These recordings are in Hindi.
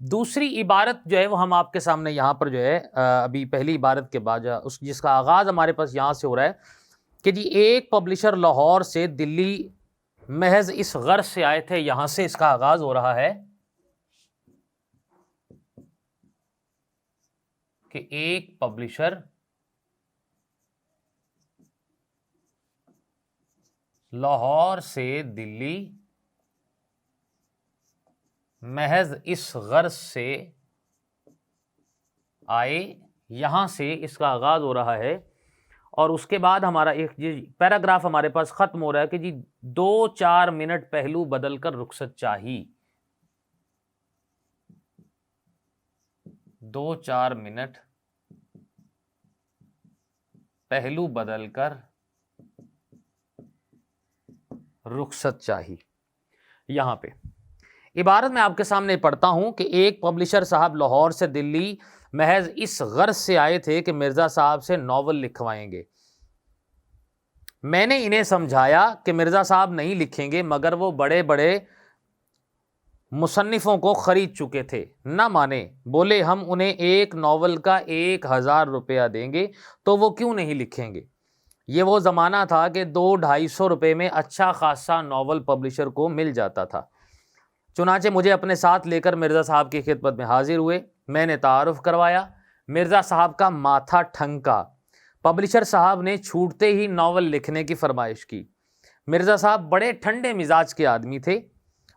दूसरी इबारत जो है वो हम आपके सामने यहाँ पर जो है अभी पहली इबारत के बाद उस जिसका आगाज़ हमारे पास यहाँ से हो रहा है कि जी एक पब्लिशर लाहौर से दिल्ली महज इस गर्ज से आए थे, यहाँ से इसका आगाज़ हो रहा है कि एक पब्लिशर लाहौर से दिल्ली महज इस गर्ज से आए, यहाँ से इसका आगाज़ हो रहा है। और उसके बाद हमारा एक पैराग्राफ हमारे पास ख़त्म हो रहा है कि जी 2-4 मिनट पहलू बदल कर रुखसत चाही। 2-4 मिनट पहलू बदल कर रुखसत चाही। यहाँ पे इबारत में आपके सामने पढ़ता हूं कि एक पब्लिशर साहब लाहौर से दिल्ली महज इस गर्ज से आए थे कि मिर्ज़ा साहब से नॉवल लिखवाएंगे। मैंने इन्हें समझाया कि मिर्ज़ा साहब नहीं लिखेंगे, मगर वो बड़े बड़े मुसन्निफ़ों को ख़रीद चुके थे। न माने, बोले हम उन्हें एक नॉवल का 1000 रुपया देंगे तो वो क्यों नहीं लिखेंगे। ये वो ज़माना था कि 200-250 रुपये में अच्छा खासा नॉवल पब्लिशर को मिल जाता था। चुनाचे मुझे अपने साथ लेकर मिर्ज़ा साहब की खिदमत में हाजिर हुए। मैंने तारुफ करवाया। मिर्ज़ा साहब का माथा ठनका। पब्लिशर साहब ने छूटते ही नॉवल लिखने की फरमाइश की। मिर्ज़ा साहब बड़े ठंडे मिजाज के आदमी थे।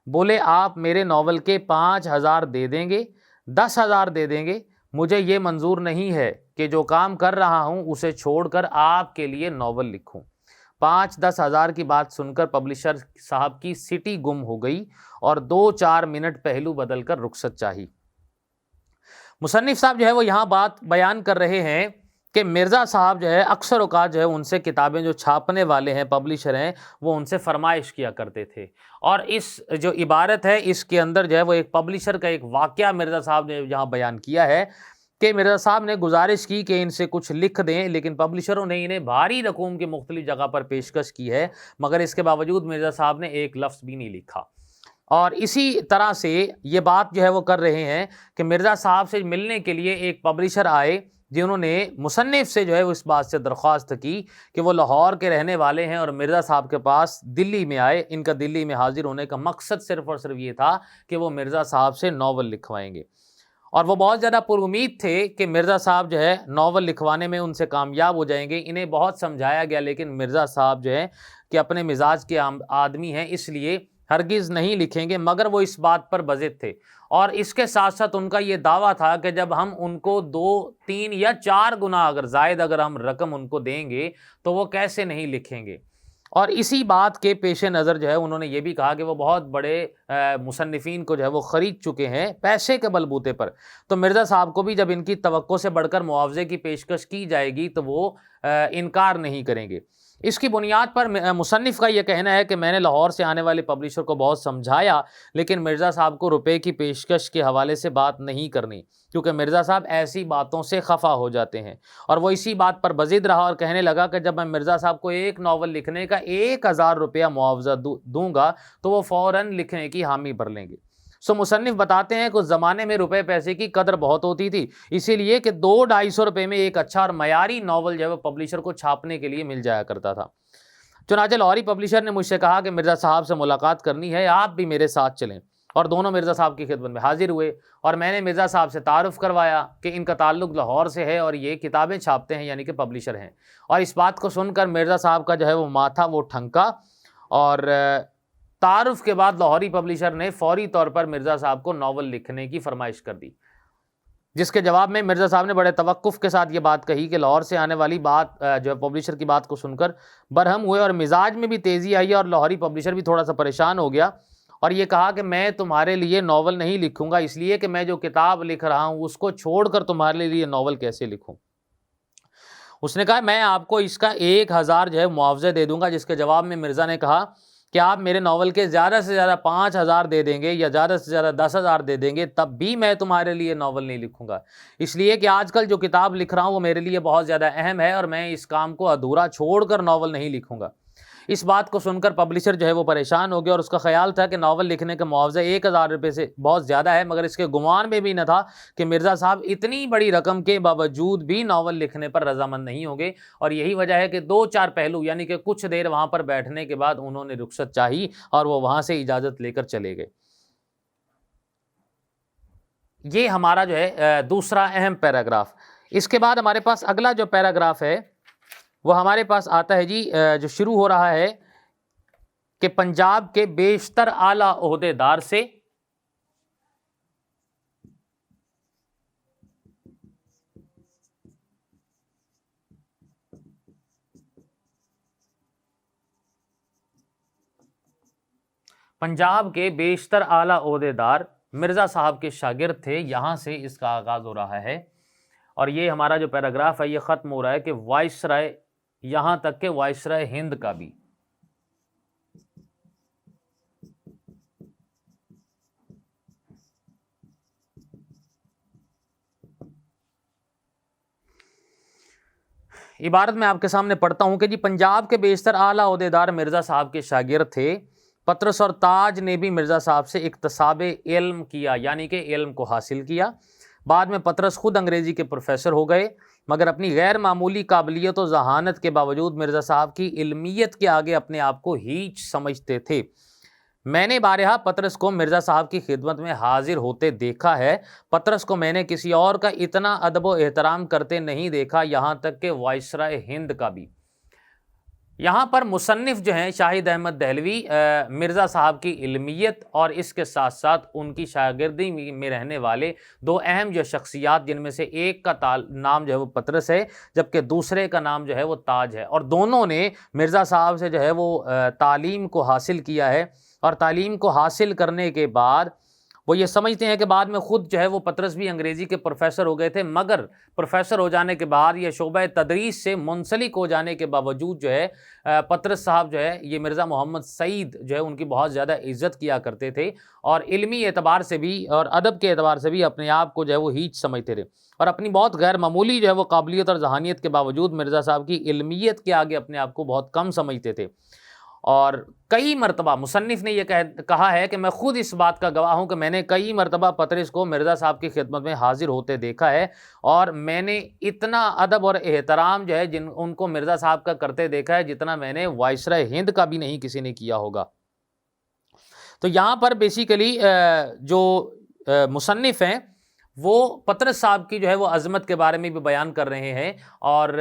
बोले आप मेरे नॉवल के 5000 दे देंगे, 10,000 दे देंगे, मुझे ये मंजूर नहीं है कि जो काम कर रहा हूँ उसे छोड़कर आपके लिए नॉवल लिखूँ। 5-10 हज़ार की बात सुनकर पब्लिशर साहब की सिटी गुम हो गई और 2-4 मिनट पहलू बदल कर रुखसत चाही। मुसन्निफ साहब जो है वो यहाँ बात बयान कर रहे हैं कि मिर्ज़ा साहब जो है अक्सर औकात जो है उनसे किताबें जो छापने वाले हैं, पब्लिशर हैं, वो उनसे फरमाइश किया करते थे। और इस जो इबारत है इसके अंदर जो है वो एक पब्लिशर का एक वाक़या मिर्ज़ा साहब ने यहाँ बयान किया है कि मिर्ज़ा साहब ने गुजारिश की कि इनसे कुछ लिख दें, लेकिन पब्लिशरों ने इन्हें भारी रकूम की मुख्तलिफ जगह पर पेशकश की है, मगर इसके बावजूद मिर्ज़ा साहब ने एक लफ्ज़ भी नहीं लिखा। और इसी तरह से ये बात जो है वो कर रहे हैं कि मिर्ज़ा साहब से मिलने के लिए एक पब्लिशर आए जिन्होंने मुसन्निफ़ से जो है वो इस बात से दरख्वास्त की कि वो लाहौर के रहने वाले हैं और मिर्ज़ा साहब के पास दिल्ली में आए। इनका दिल्ली में हाजिर होने का मकसद सिर्फ़ और सिर्फ ये था कि वो मिर्ज़ा साहब से नावल लिखवाएंगे। और वो बहुत ज़्यादा पुरुमीद थे कि मिर्ज़ा साहब जो है नावल लिखवाने में उनसे कामयाब हो जाएंगे। इन्हें बहुत समझाया गया, लेकिन मिर्ज़ा साहब जो है कि अपने मिजाज के आदमी हैं, इसलिए हरगिज़ नहीं लिखेंगे, मगर वो इस बात पर बज़िद थे। और इसके साथ साथ उनका ये दावा था कि जब हम उनको 2, 3 या 4 गुना अगर ज़ायद अगर हम रकम उनको देंगे तो वो कैसे नहीं लिखेंगे। और इसी बात के पेश नज़र जो है उन्होंने ये भी कहा कि वो बहुत बड़े मुसन्निफ़ीन को जो है वो ख़रीद चुके हैं पैसे के बलबूते पर। तो मिर्ज़ा साहब को भी जब इनकी तवक्को से बढ़कर मुआवजे की पेशकश की जाएगी तो वो इनकार नहीं करेंगे। इसकी बुनियाद पर मुसन्निफ़ का यह कहना है कि मैंने लाहौर से आने वाले पब्लिशर को बहुत समझाया, लेकिन मिर्ज़ा साहब को रुपए की पेशकश के हवाले से बात नहीं करनी, क्योंकि मिर्ज़ा साहब ऐसी बातों से खफा हो जाते हैं। और वो इसी बात पर बज़िद रहा और कहने लगा कि जब मैं मिर्ज़ा साहब को एक नावल लिखने का 1000 रुपया मुआवजा दूंगा तो वो फ़ौरन लिखने की हामी भर लेंगे। सो मुसन्निफ़ बताते हैं कि उस ज़माने में रुपए पैसे की कदर बहुत होती थी, इसीलिए कि 200-250 रुपये में एक अच्छा और मयारी नावल जो है वो पब्लिशर को छापने के लिए मिल जाया करता था। चुनाचे लाहौरी पब्लिशर ने मुझसे कहा कि मिर्ज़ा साहब से मुलाकात करनी है, आप भी मेरे साथ चलें। और दोनों मिर्ज़ा साहब की खिदमत में हाजिर हुए और मैंने मिर्ज़ा साहब से तारुफ़ करवाया कि इनका ताल्लुक़ लाहौर से है और ये किताबें छापते हैं, यानी कि पब्लिशर हैं। और इस बात को सुनकर मिर्ज़ा साहब का जो है वो माथा वो ठनका और तारुफ़ के बाद लाहौरी पब्लिशर ने फ़ौरी तौर पर मिर्ज़ा साहब को नावल लिखने की फरमाइश कर दी, जिसके जवाब में मिर्ज़ा साहब ने बड़े तवक्कुफ़ के साथ ये बात कही कि लाहौर से आने वाली बात जो है पब्लिशर की बात को सुनकर बरहम हुए और मिजाज में भी तेज़ी आई और लाहौरी पब्लिशर भी थोड़ा सा परेशान हो गया और ये कहा कि मैं तुम्हारे लिए नावल नहीं लिखूंगा, इसलिए कि मैं जो किताब लिख रहा हूँ उसको छोड़कर तुम्हारे लिए नावल कैसे लिखूँ। उसने कहा मैं आपको इसका 1000 जो है मुआवजा दे दूंगा, जिसके जवाब में मिर्ज़ा ने कहा कि आप मेरे नावल के ज़्यादा से ज़्यादा 5000 दे देंगे या ज़्यादा से ज़्यादा 10,000 दे देंगे, तब भी मैं तुम्हारे लिए नावल नहीं लिखूंगा, इसलिए कि आजकल जो किताब लिख रहा हूँ वो मेरे लिए बहुत ज़्यादा अहम है और मैं इस काम को अधूरा छोड़कर नावल नहीं लिखूंगा। इस बात को सुनकर पब्लिशर जो है वो परेशान हो गया और उसका ख्याल था कि नावल लिखने का मुआवजा 1000 रुपये से बहुत ज़्यादा है, मगर इसके गुमान में भी न था कि मिर्ज़ा साहब इतनी बड़ी रकम के बावजूद भी नावल लिखने पर रजामंद नहीं होंगे। और यही वजह है कि 2-4 पहलू यानी कि कुछ देर वहाँ पर बैठने के बाद उन्होंने रुख्सत चाही और वो वहाँ से इजाज़त लेकर चले गए। ये हमारा जो है दूसरा अहम पैराग्राफ। इसके बाद हमारे पास अगला जो पैराग्राफ है वो हमारे पास आता है जी, जो शुरू हो रहा है कि पंजाब के बेशतर आला ओहदेदार से पंजाब के बेशतर आला ओहदेदार मिर्ज़ा साहब के शागिर्द थे, यहाँ से इसका आगाज़ हो रहा है। और ये हमारा जो पैराग्राफ है ये ख़त्म हो रहा है कि वाइसराय, यहाँ तक के वाइसराय हिंद का भी। इबारत में आपके सामने पढ़ता हूँ कि जी पंजाब के बेशतर आला ओहदेदार मिर्ज़ा साहब के शागिर्द थे। पतरस और ताज ने भी मिर्ज़ा साहब से इक्तसाबे इल्म किया, यानी कि इल्म को हासिल किया। बाद में पतरस खुद अंग्रेज़ी के प्रोफेसर हो गए, मगर अपनी गैर मामूली काबिलियत और जहानत के बावजूद मिर्ज़ा साहब की इल्मियत के आगे अपने आप को हीच समझते थे। मैंने बारहा पतरस को मिर्ज़ा साहब की खिदमत में हाजिर होते देखा है। पतरस को मैंने किसी और का इतना अदब व एहतराम करते नहीं देखा, यहाँ तक कि वाइसराय हिंद का भी। यहाँ पर मुसन्निफ़ जो हैं शाहिद अहमद दहलवी मिर्ज़ा साहब की इल्मियत और इसके साथ साथ उनकी शागिर्दी में रहने वाले दो अहम जो शख्सियात, जिनमें से एक का नाम जो है वो पतरस है, जबकि दूसरे का नाम जो है वो ताज है, और दोनों ने मिर्ज़ा साहब से जो है वो तालीम को हासिल किया है। और तालीम को हासिल करने के बाद वो ये समझते हैं कि बाद में ख़ुद जो है वो पतरस भी अंग्रेज़ी के प्रोफेसर हो गए थे, मगर प्रोफेसर हो जाने के बाद ये शोबा तदरीस से मुंसलिक हो जाने के बावजूद जो है पतरस साहब जो है ये मिर्ज़ा मोहम्मद सईद जो है उनकी बहुत ज़्यादा इज़्ज़त किया करते थे, और इल्मी एतबार से भी और अदब के एतबार से भी अपने आप को जो है वो हीच समझते थे। और अपनी बहुत गैर मामूली जो है वो काबिलियत और जहानियत के बावजूद मिर्ज़ा साहब की इल्मियत के आगे अपने आप को बहुत कम समझते थे। और कई मरतबा मुसन्निफ़ ने यह कहा है कि मैं ख़ुद इस बात का गवाह हूँ कि मैंने कई मरतबा पतरस को मिर्ज़ा साहब की खिदमत में हाजिर होते देखा है, और मैंने इतना अदब और एहतराम जो है उनको मिर्ज़ा साहब का करते देखा है जितना मैंने वाइसराय हिंद का भी नहीं किसी ने किया होगा। तो यहाँ पर बेसिकली जो मुसन्निफ़ हैं वो पतरस साहब की जो है वो अज़मत के बारे में भी बयान कर रहे हैं, और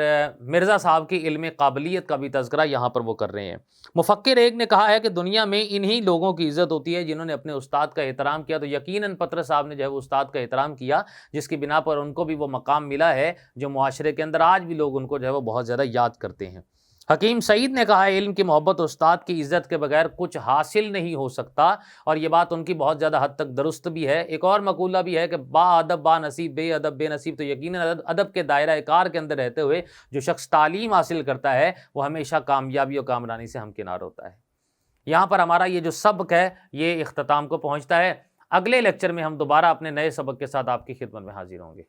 मिर्ज़ा साहब की इल्म काबिलियत का भी तज़किरा यहाँ पर वो कर रहे हैं। मुफ़क्किर एक ने कहा है कि दुनिया में इन्हीं लोगों की इज़्ज़त होती है जिन्होंने अपने उस्ताद का एहतराम किया। तो यकीनन पतरस साहब ने जो है वो उस्ताद का एहतराम किया, जिसकी बिना पर उनको भी वो मकाम मिला है जो मुआशरे के अंदर आज भी लोग उनको जो है वो बहुत ज़्यादा याद करते हैं। हकीम सईद ने कहा है इल्म की मोहब्बत उस्ताद की इज़्ज़त के बगैर कुछ हासिल नहीं हो सकता, और ये बात उनकी बहुत ज़्यादा हद तक दुरुस्त भी है। एक और मकूला भी है कि बाअदब बानसीब बेअदब बेनसीब। तो यकीनन अदब के दायरा कार के अंदर रहते हुए जो शख्स तालीम हासिल करता है वो हमेशा कामयाबी और कामरानी से हमकिनार होता है। यहाँ पर हमारा ये जो सबक है ये इख्तिताम को पहुँचता है। अगले लेक्चर में हम दोबारा अपने नए सबक के साथ आपकी खिदमत में हाजिर होंगे।